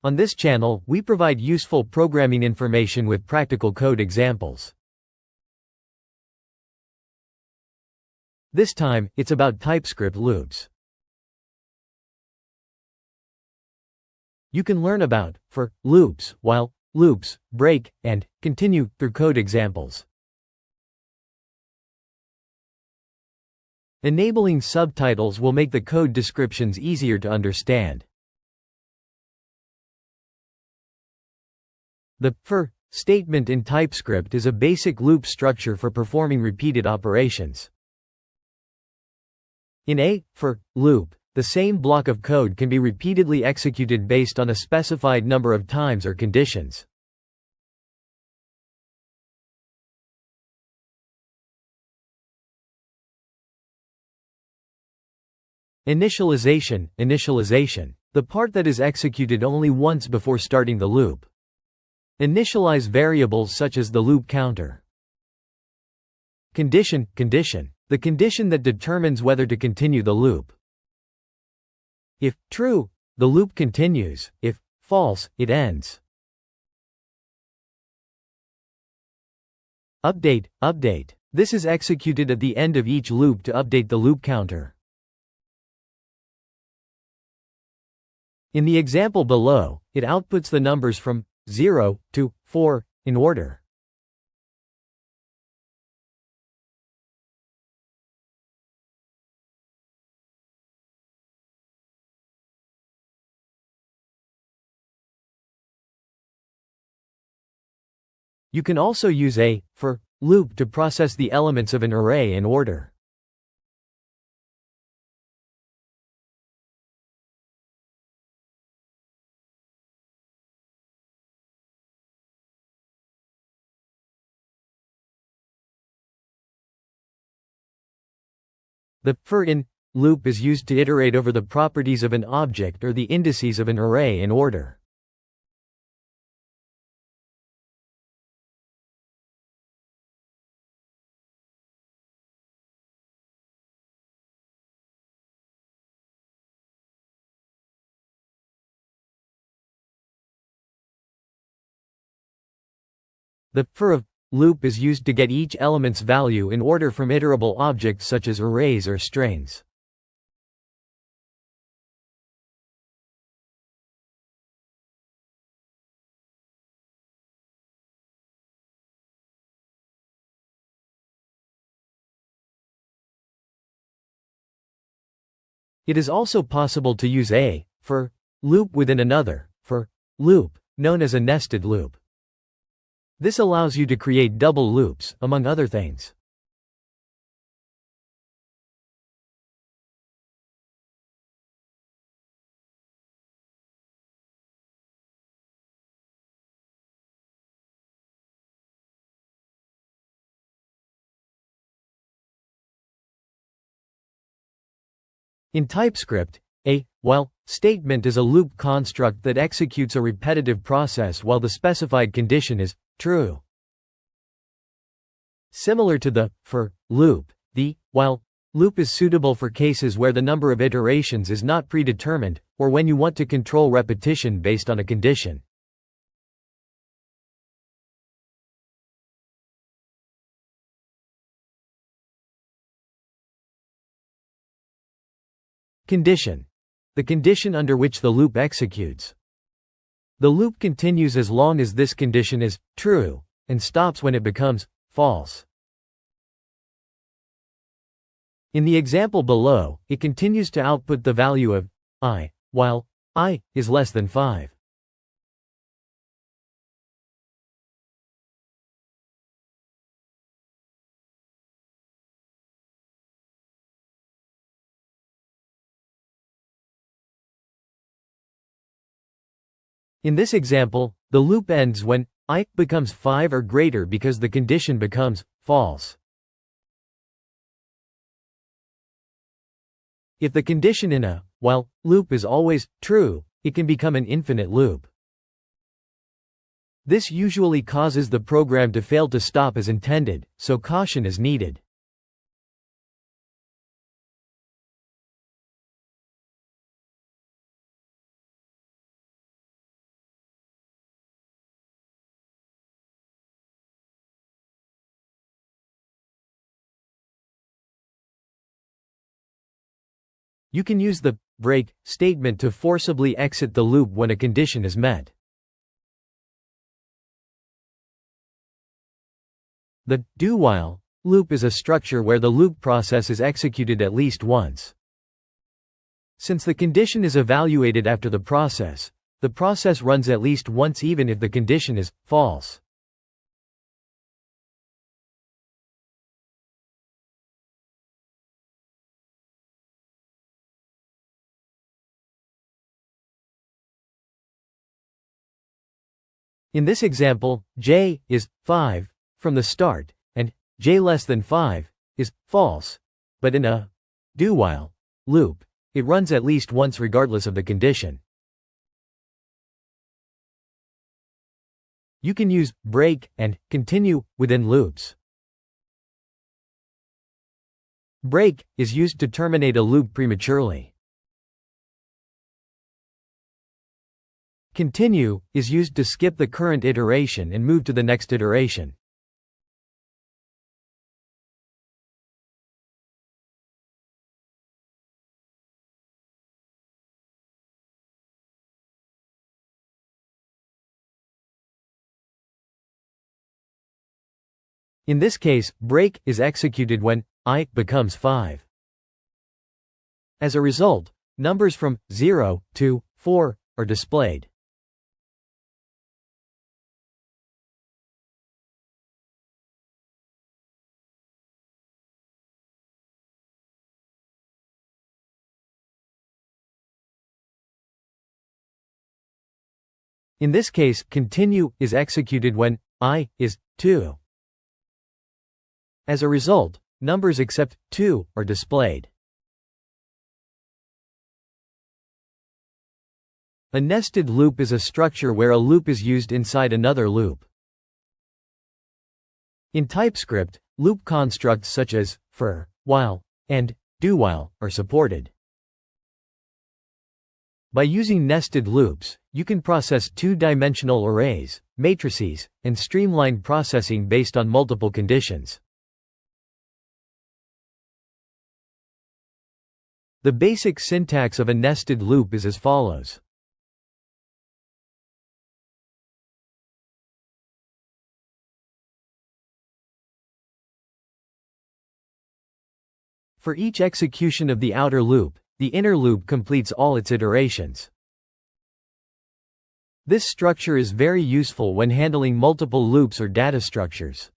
On this channel, we provide useful programming information with practical code examples. This time, it's about TypeScript loops. You can learn about for loops, while loops, break, and continue through code examples. Enabling subtitles will make the code descriptions easier to understand. The for statement in TypeScript is a basic loop structure for performing repeated operations. In a for loop, the same block of code can be repeatedly executed based on a specified number of times or conditions. Initialization, the part that is executed only once before starting the loop. Initialize variables such as the loop counter. Condition, the condition that determines whether to continue the loop. If true, the loop continues; if false, it ends. Update, this is executed at the end of each loop to update the loop counter. In the example below, it outputs the numbers from 0 to 4 in order. You can also use a for loop to process the elements of an array in order. The for in loop is used to iterate over the properties of an object or the indices of an array in order. The for of loop is used to get each element's value in order from iterable objects such as arrays or strings. It is also possible to use a for loop within another for loop, known as a nested loop. This allows you to create double loops, among other things. In TypeScript, a while statement is a loop construct that executes a repetitive process while the specified condition is true. Similar to the for loop, the while loop is suitable for cases where the number of iterations is not predetermined, or when you want to control repetition based on a condition. Condition. The condition under which the loop executes. The loop continues as long as this condition is true, and stops when it becomes false. In the example below, it continues to output the value of I, while I is less than 5. In this example, the loop ends when I becomes 5 or greater because the condition becomes false. If the condition in a while loop is always true, it can become an infinite loop. This usually causes the program to fail to stop as intended, so caution is needed. you can use the break statement to forcibly exit the loop when a condition is met. The do-while loop is a structure where the loop process is executed at least once. Since the condition is evaluated after the process runs at least once even if the condition is false. In this example, j is 5 from the start, and j less than 5 is false. But in a do-while loop, it runs at least once regardless of the condition. You can use break and continue within loops. Break is used to terminate a loop prematurely. Continue is used to skip the current iteration and move to the next iteration. In this case, break is executed when I becomes 5. As a result, numbers from 0 to 4 are displayed. In this case, continue is executed when I is 2. As a result, numbers except 2 are displayed. A nested loop is a structure where a loop is used inside another loop. In TypeScript, loop constructs such as for, while, and do-while are supported. By using nested loops, you can process two-dimensional arrays, matrices, and streamlined processing based on multiple conditions. The basic syntax of a nested loop is as follows. For each execution of the outer loop, the inner loop completes all its iterations. This structure is very useful when handling multiple loops or data structures.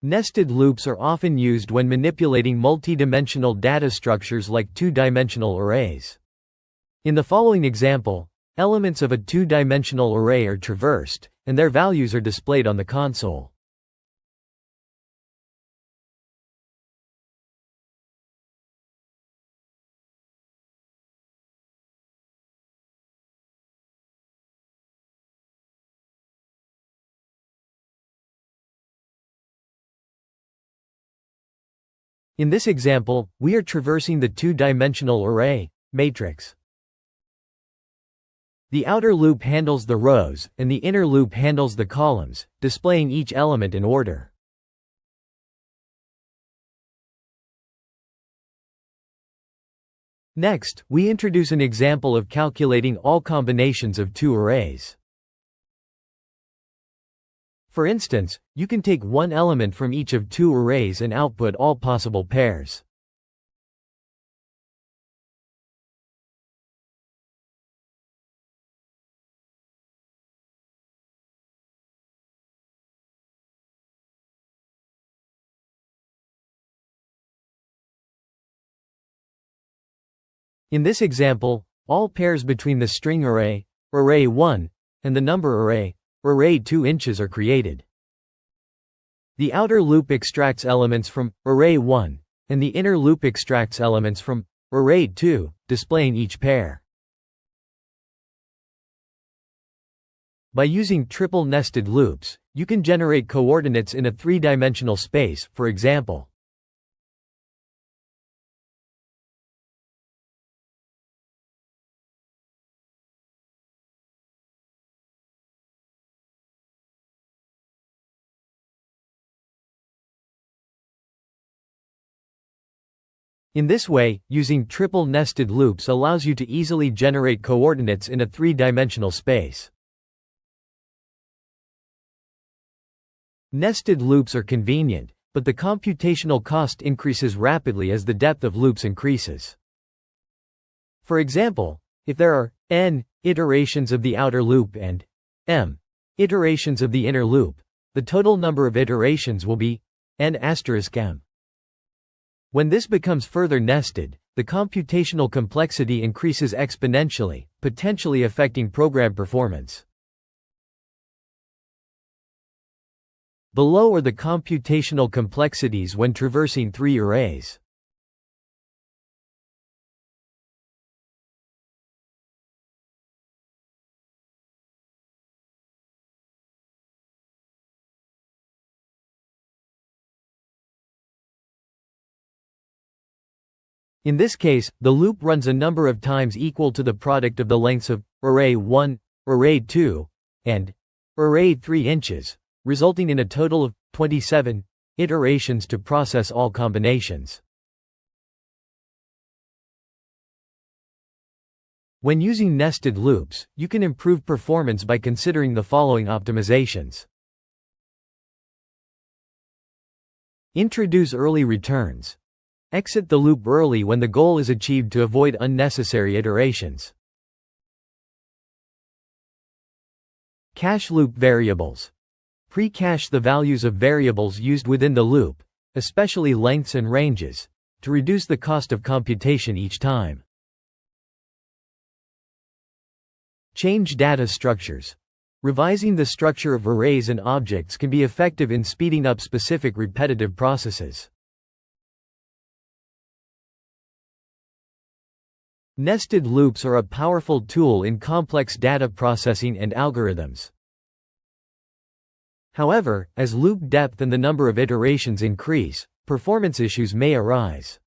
Nested loops are often used when manipulating multi-dimensional data structures like two-dimensional arrays. In the following example, elements of a two-dimensional array are traversed, and their values are displayed on the console. In this example, we are traversing the two-dimensional array matrix. The outer loop handles the rows, and the inner loop handles the columns, displaying each element in order. Next, we introduce an example of calculating all combinations of two arrays. For instance, you can take one element from each of two arrays and output all possible pairs. In this example, all pairs between the string array, array1, and the number array, array2 inches are created. The outer loop extracts elements from array1, and the inner loop extracts elements from array2, displaying each pair. By using triple nested loops, you can generate coordinates in a three-dimensional space, for example. In this way, using triple nested loops allows you to easily generate coordinates in a three-dimensional space. Nested loops are convenient, but the computational cost increases rapidly as the depth of loops increases. For example, if there are n iterations of the outer loop and m iterations of the inner loop, the total number of iterations will be n*m. When this becomes further nested, the computational complexity increases exponentially, potentially affecting program performance. Below are the computational complexities when traversing three arrays. In this case, the loop runs a number of times equal to the product of the lengths of array 1, array 2, and array 3 inches, resulting in a total of 27 iterations to process all combinations. When using nested loops, you can improve performance by considering the following optimizations. Introduce early returns. Exit the loop early when the goal is achieved to avoid unnecessary iterations. Cache loop variables. Pre-cache the values of variables used within the loop, especially lengths and ranges, to reduce the cost of computation each time. Change data structures. Revising the structure of arrays and objects can be effective in speeding up specific repetitive processes. Nested loops are a powerful tool in complex data processing and algorithms. However, as loop depth and the number of iterations increase, performance issues may arise.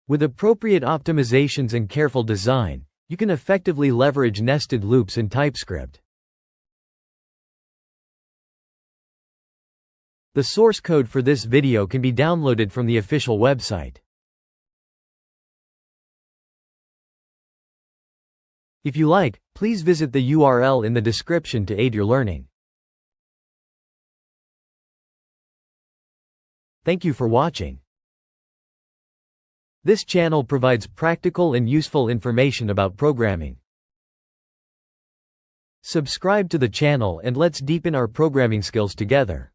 With appropriate optimizations and careful design, you can effectively leverage nested loops in TypeScript. The source code for this video can be downloaded from the official website. If you like, please visit the URL in the description to aid your learning. Thank you for watching. This channel provides practical and useful information about programming. Subscribe to the channel and let's deepen our programming skills together.